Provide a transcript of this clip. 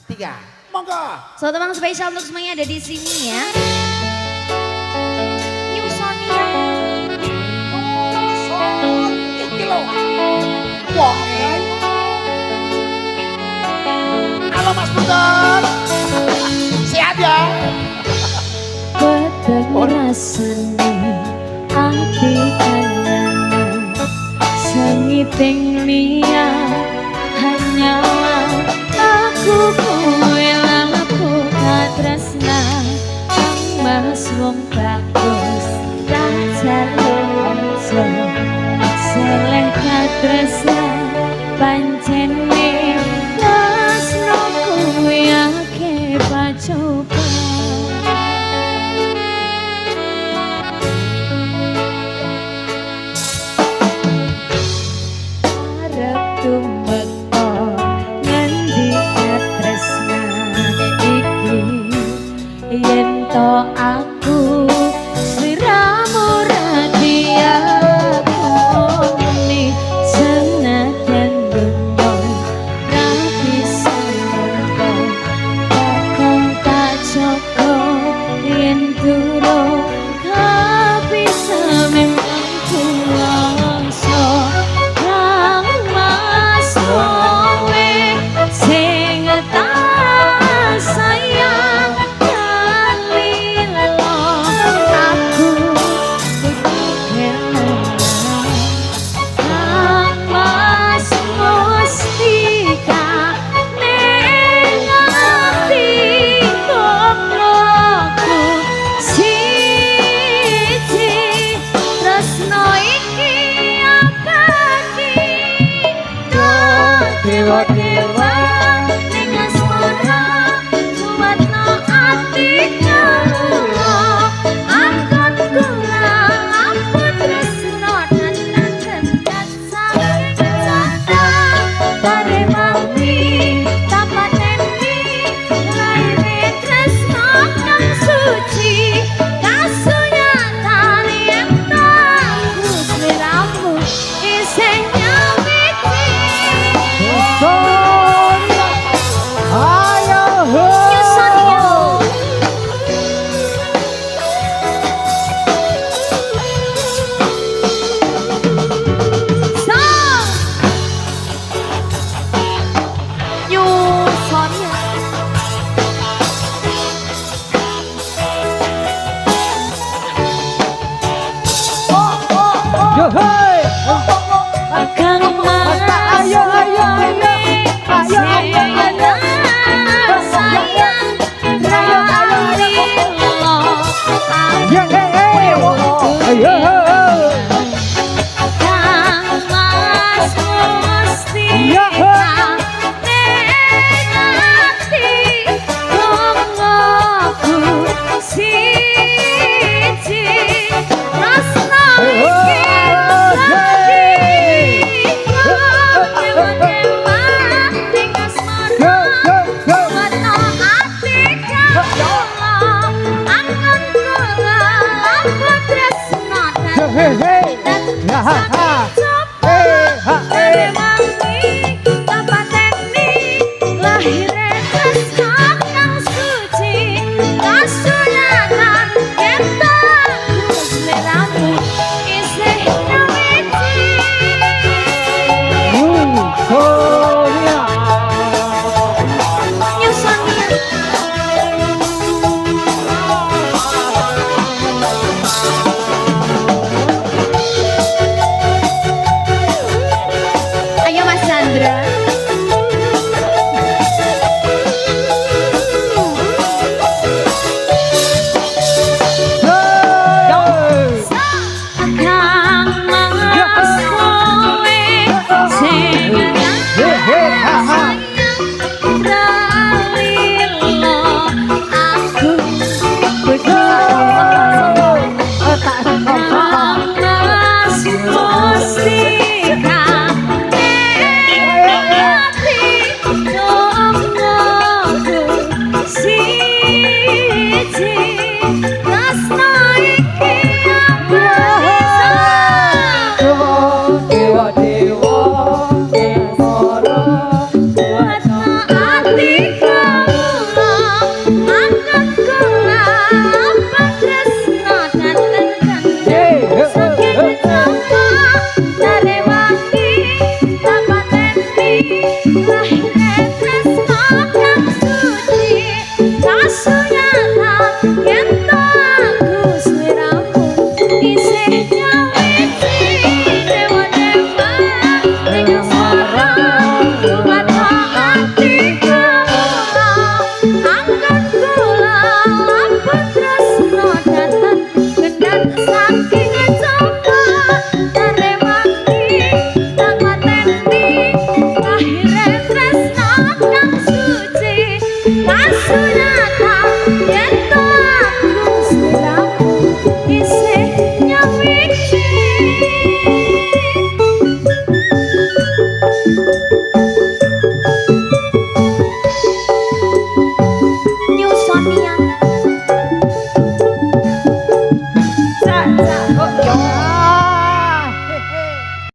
3. Monggo. So teman spesial untuk semuanya ada di sini ya. New Sonia. Iki lho. Wong. Halo Mas Putut. Sehat ya? Peteng rasane ati kangen sengiting lia hanyalah aku kowe lan aku katresna mas wong bagus rajalonso seleh katresna pancene tresno kowe akeh pacoba. Aku sliramu radiakoni senajan dunya ra bisa ngerti bakal tak joko yen durung kabisa memang kuwasa kang mas kowe sing tak sayang. Dewa-dewa ning asmara kuwatno ati kula angkat kula ampun tresno dan dekat saking cinta bare mami tanpa neni laire tresno kang suci kasunyatan yang tak sliramu isih nyawiti. Yo.